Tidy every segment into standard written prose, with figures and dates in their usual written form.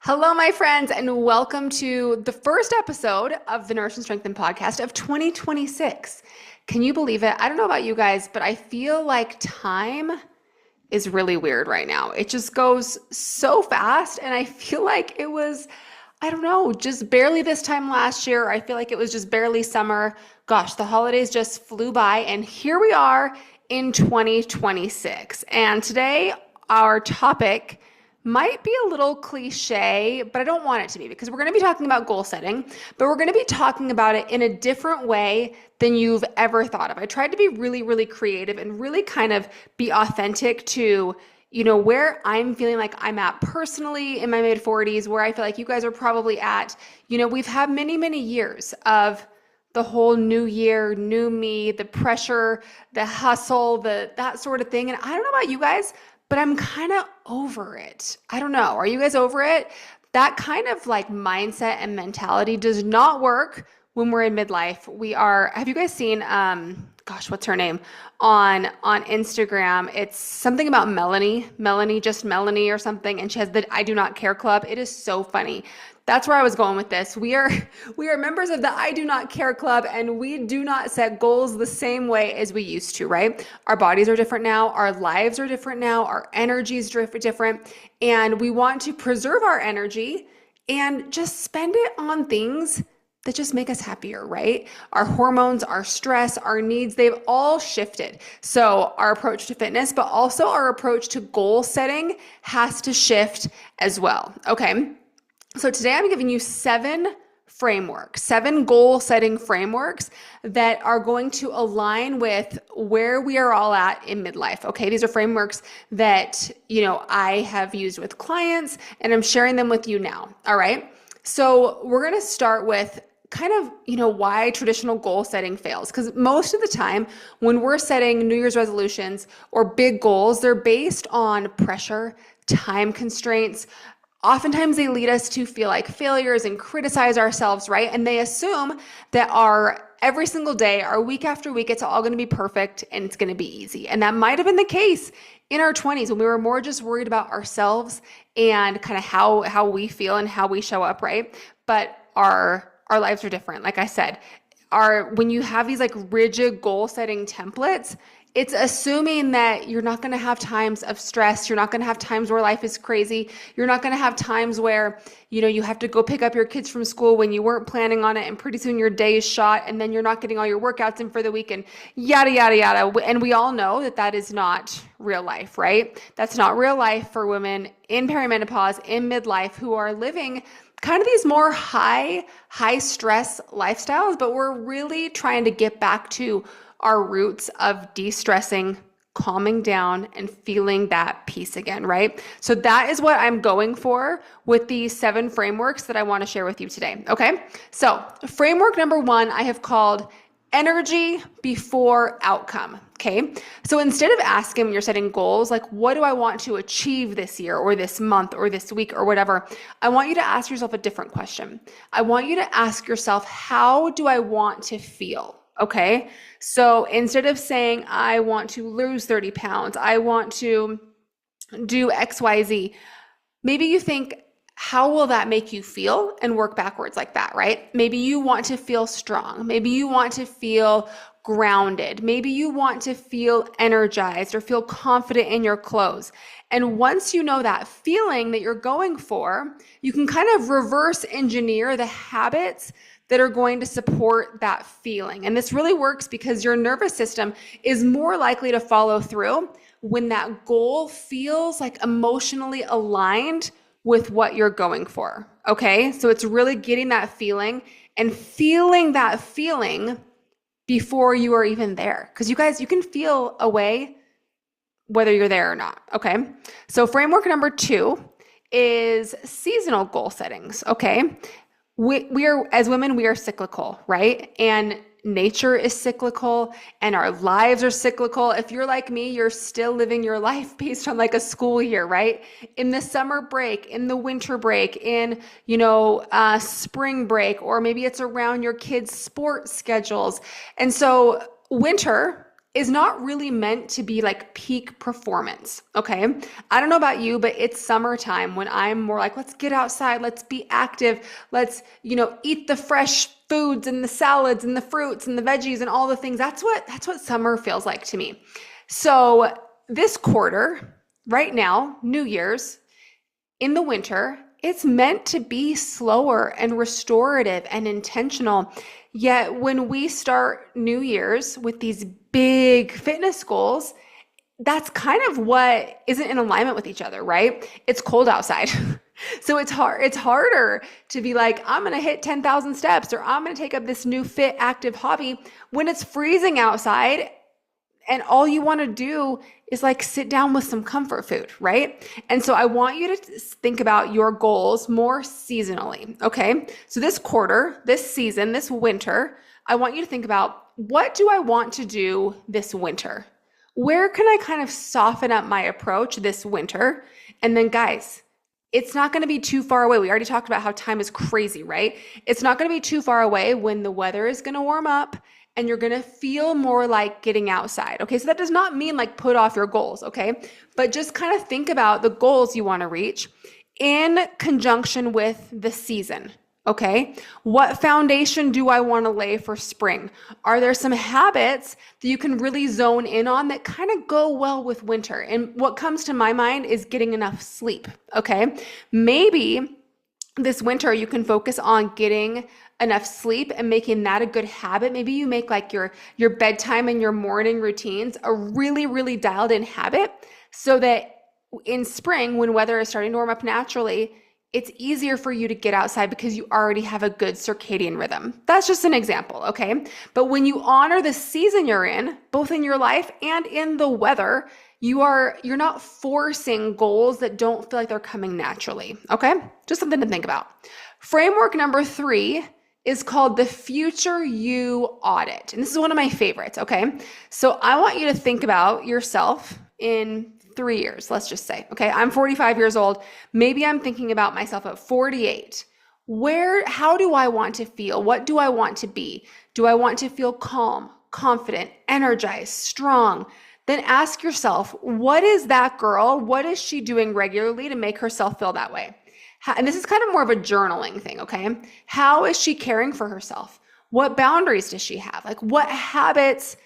Hello, my friends, and welcome to the first episode of the Nourish and Strengthen podcast of 2026. Can you believe it? I don't know about you guys, but I feel like time is really weird right now. It just goes so fast, and I feel like it was, I don't know, just barely this time last year. I feel like it was just barely summer. Gosh, the holidays just flew by, and here we are in 2026. And today, our topic might be a little cliche, but I don't want it to be because we're going to be talking about goal setting, but we're going to be talking about it in a different way than you've ever thought of. I tried to be really, really creative and really kind of be authentic to, where I'm feeling like I'm at personally in my mid 40s, where I feel like you guys are probably at. We've had many, many years of the whole new year, new me, the pressure, the hustle, that sort of thing. And I don't know about you guys, but I'm kind of over it. I don't know. Are you guys over it? That kind of like mindset and mentality does not work when we're in midlife. Have you guys seen, what's her name on Instagram? It's something about just Melanie or something. And she has the I Do Not Care Club. It is so funny. That's where I was going with this. We are members of the I Do Not Care Club, and we do not set goals the same way as we used to, right? Our bodies are different now. Our lives are different now. Our energy is different. And we want to preserve our energy and just spend it on things that just make us happier, right? Our hormones, our stress, our needs, they've all shifted. So our approach to fitness, but also our approach to goal setting has to shift as well, okay? So today I'm giving you seven goal setting frameworks that are going to align with where we are all at in midlife. Okay. These are frameworks that, I have used with clients and I'm sharing them with you now. All right. So we're going to start with kind of, why traditional goal setting fails. Because most of the time when we're setting New Year's resolutions or big goals, they're based on pressure, time constraints. Oftentimes they lead us to feel like failures and criticize ourselves, right? And they assume that every single day, our week after week, it's all going to be perfect and it's going to be easy. And that might have been the case in our 20s when we were more just worried about ourselves and kind of how we feel and how we show up, right? But our lives are different. Like I said, when you have these like rigid goal setting templates, it's assuming that you're not going to have times of stress. You're not going to have times where life is crazy. You're not going to have times where, you have to go pick up your kids from school when you weren't planning on it. And pretty soon your day is shot and then you're not getting all your workouts in for the week and yada, yada, yada. And we all know that is not real life, right? That's not real life for women in perimenopause, in midlife, who are living kind of these more high stress lifestyles, but we're really trying to get back to our roots of de-stressing, calming down, and feeling that peace again, right? So that is what I'm going for with these 7 frameworks that I want to share with you today, okay? So framework number 1, I have called energy before outcome, okay? So instead of asking when you're setting goals, like, what do I want to achieve this year or this month or this week or whatever, I want you to ask yourself a different question. I want you to ask yourself, how do I want to feel? Okay. So instead of saying, I want to lose 30 pounds, I want to do XYZ, maybe you think, how will that make you feel? And work backwards like that, right? Maybe you want to feel strong. Maybe you want to feel grounded. Maybe you want to feel energized or feel confident in your clothes. And once you know that feeling that you're going for, you can kind of reverse engineer the habits that are going to support that feeling. And this really works because your nervous system is more likely to follow through when that goal feels like emotionally aligned with what you're going for. Okay. So it's really getting that feeling and feeling that feeling before you are even there. Because you guys, you can feel a way whether you're there or not. Okay. So framework number 2 is seasonal goal settings. Okay. We are, as women, we are cyclical, right? And nature is cyclical and our lives are cyclical. If you're like me, you're still living your life based on like a school year, right? In the summer break, in the winter break, in, spring break, or maybe it's around your kids' sport schedules. And so winter is not really meant to be like peak performance, okay? I don't know about you, but it's summertime when I'm more like, let's get outside, let's be active, let's, eat the fresh foods and the salads and the fruits and the veggies and all the things. That's what summer feels like to me. So this quarter, right now, New Year's, in the winter, it's meant to be slower and restorative and intentional. Yet when we start New Year's with these big fitness goals, that's kind of what isn't in alignment with each other, right? It's cold outside. So it's harder to be like, I'm going to hit 10,000 steps, or I'm going to take up this new fit active hobby when it's freezing outside and all you want to do is like sit down with some comfort food, right? And so I want you to think about your goals more seasonally, okay? So this quarter, this season, this winter, I want you to think about, what do I want to do this winter? Where can I kind of soften up my approach this winter? And then guys, it's not going to be too far away. We already talked about how time is crazy, right? It's not going to be too far away when the weather is going to warm up and you're going to feel more like getting outside. Okay. So that does not mean like put off your goals. Okay. But just kind of think about the goals you want to reach in conjunction with the season. Okay. What foundation do I want to lay for spring? Are there some habits that you can really zone in on that kind of go well with winter? And what comes to my mind is getting enough sleep. Okay. Maybe this winter you can focus on getting enough sleep and making that a good habit. Maybe you make like your bedtime and your morning routines a really, really dialed in habit, so that in spring, when weather is starting to warm up naturally, it's easier for you to get outside because you already have a good circadian rhythm. That's just an example, okay? But when you honor the season you're in, both in your life and in the weather, you're not forcing goals that don't feel like they're coming naturally, okay? Just something to think about. Framework number 3 is called the Future You Audit. And this is one of my favorites, okay? So I want you to think about yourself in 3 years, let's just say, okay? I'm 45 years old. Maybe I'm thinking about myself at 48. How do I want to feel? What do I want to be? Do I want to feel calm, confident, energized, strong? Then ask yourself, what is that girl? What is she doing regularly to make herself feel that way? And this is kind of more of a journaling thing, okay? How is she caring for herself? What boundaries does she have? Like, what habits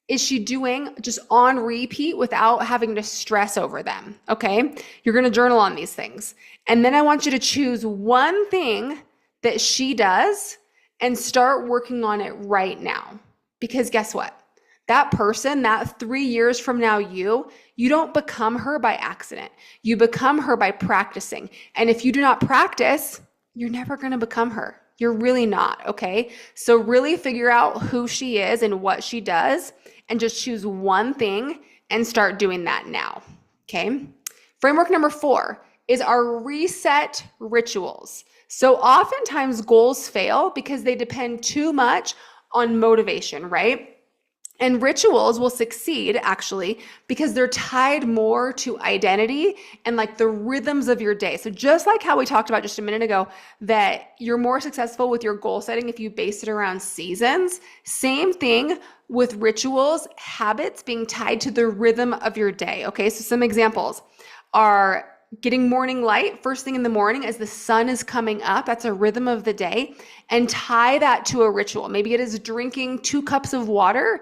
is she doing just on repeat without having to stress over them, okay? You're going to journal on these things. And then I want you to choose one thing that she does and start working on it right now. Because guess what? That person, that 3 years from now, you don't become her by accident. You become her by practicing. And if you do not practice, you're never going to become her. You're really not, okay? So really figure out who she is and what she does, and just choose one thing and start doing that now, okay? Framework number 4 is our reset rituals. So oftentimes goals fail because they depend too much on motivation, right? And rituals will succeed actually because they're tied more to identity and like the rhythms of your day. So just like how we talked about just a minute ago, that you're more successful with your goal setting if you base it around seasons, same thing with rituals, habits being tied to the rhythm of your day. Okay, so some examples are getting morning light first thing in the morning as the sun is coming up. That's a rhythm of the day, and tie that to a ritual. Maybe it is drinking 2 cups of water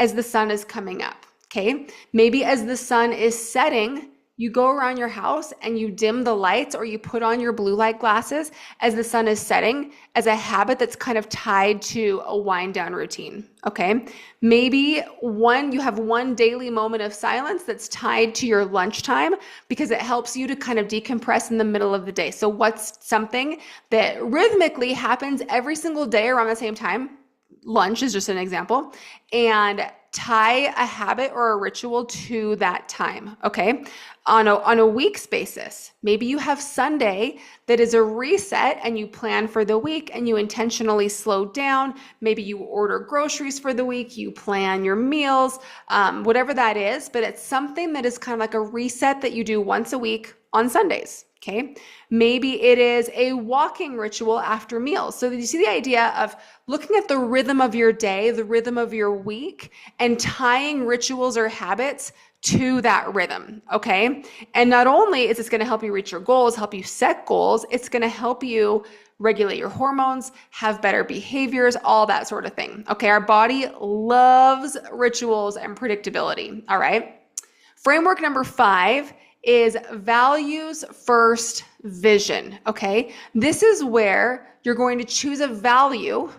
as the sun is coming up, okay? Maybe as the sun is setting, you go around your house and you dim the lights, or you put on your blue light glasses as the sun is setting, as a habit that's kind of tied to a wind down routine, okay? Maybe you have one daily moment of silence that's tied to your lunchtime because it helps you to kind of decompress in the middle of the day. So what's something that rhythmically happens every single day around the same time? Lunch is just an example, and tie a habit or a ritual to that time, okay? On a week's basis, maybe you have Sunday that is a reset and you plan for the week and you intentionally slow down. Maybe you order groceries for the week, you plan your meals, whatever that is, but it's something that is kind of like a reset that you do once a week on Sundays, Okay. Maybe it is a walking ritual after meals. So you see the idea of looking at the rhythm of your day, the rhythm of your week, and tying rituals or habits to that rhythm. Okay. And not only is this going to help you reach your goals, help you set goals, it's going to help you regulate your hormones, have better behaviors, all that sort of thing. Okay. Our body loves rituals and predictability. All right. Framework number 5 is values first vision. Okay. This is where you're going to choose a value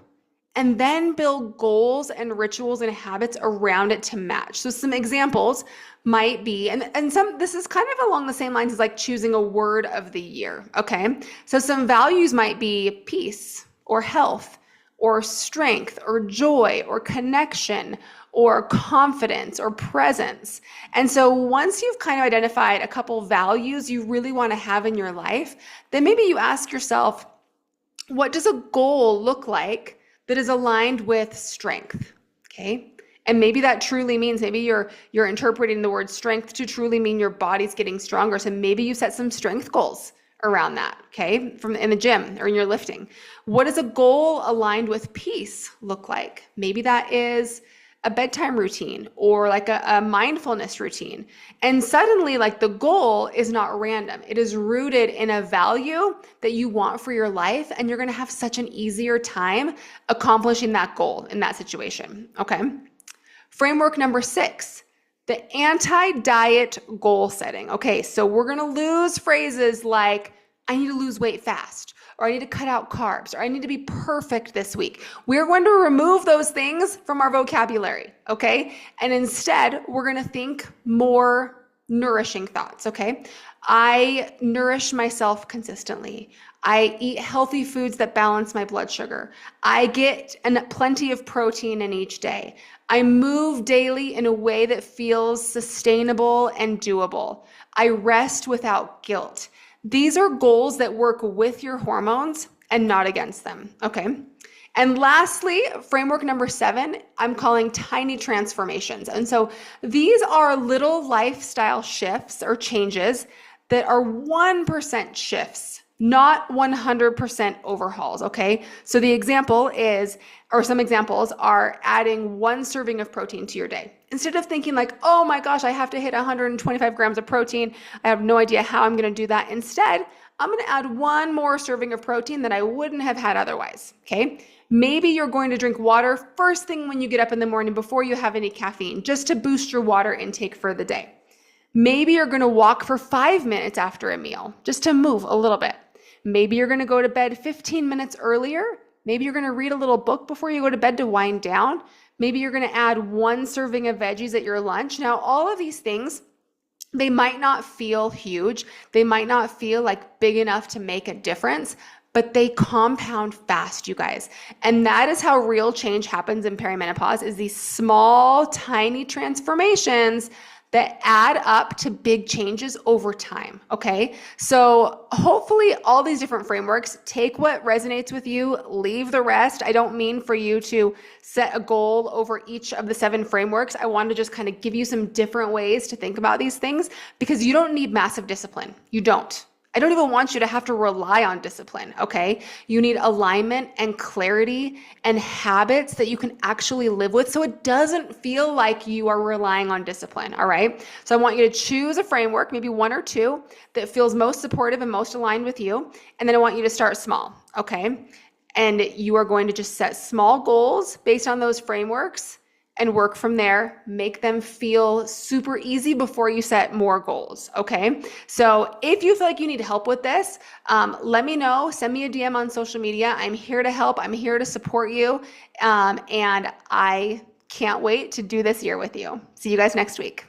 and then build goals and rituals and habits around it to match. So some examples might be, and some, this is kind of along the same lines as like choosing a word of the year. Okay. So some values might be peace or health or strength or joy or connection or confidence or presence. And so once you've kind of identified a couple values you really want to have in your life, then maybe you ask yourself, what does a goal look like that is aligned with strength? Okay. And maybe that truly means, maybe you're interpreting the word strength to truly mean your body's getting stronger. So maybe you set some strength goals around that, okay, from in the gym or in your lifting. What does a goal aligned with peace look like? Maybe that is a bedtime routine or like a mindfulness routine. And suddenly, like, the goal is not random. It is rooted in a value that you want for your life, and you're going to have such an easier time accomplishing that goal in that situation, okay? Framework number 6, the anti-diet goal setting. Okay, so we're going to lose phrases like, I need to lose weight fast, or I need to cut out carbs, or I need to be perfect this week. We're going to remove those things from our vocabulary, okay? And instead, we're going to think more nourishing thoughts, okay? I nourish myself consistently. I eat healthy foods that balance my blood sugar. I get plenty of protein in each day. I move daily in a way that feels sustainable and doable. I rest without guilt. These are goals that work with your hormones and not against them, okay? And lastly, framework number 7, I'm calling tiny transformations. And so these are little lifestyle shifts or changes that are 1% shifts, not 100% overhauls, okay? So the example is, or some examples are adding 1 serving of protein to your day. Instead of thinking like, oh my gosh, I have to hit 125 grams of protein, I have no idea how I'm gonna do that. Instead, I'm gonna add 1 more serving of protein that I wouldn't have had otherwise, okay? Maybe you're going to drink water first thing when you get up in the morning before you have any caffeine, just to boost your water intake for the day. Maybe you're gonna walk for 5 minutes after a meal, just to move a little bit. Maybe you're gonna go to bed 15 minutes earlier. Maybe you're gonna read a little book before you go to bed to wind down. Maybe you're gonna add 1 serving of veggies at your lunch. Now, all of these things, they might not feel huge. They might not feel like big enough to make a difference, but they compound fast, you guys. And that is how real change happens in perimenopause, is these small, tiny transformations that add up to big changes over time, okay? So hopefully all these different frameworks, take what resonates with you, leave the rest. I don't mean for you to set a goal over each of the 7 frameworks. I want to just kind of give you some different ways to think about these things, because you don't need massive discipline. You don't. I don't even want you to have to rely on discipline, okay? You need alignment and clarity and habits that you can actually live with, so it doesn't feel like you are relying on discipline, all right? So I want you to choose a framework, maybe 1 or 2, that feels most supportive and most aligned with you, and then I want you to start small, okay? And you are going to just set small goals based on those frameworks and work from there. Make them feel super easy before you set more goals, okay? So if you feel like you need help with this, let me know. Send me a DM on social media. I'm here to help. I'm here to support you. And I can't wait to do this year with you. See you guys next week.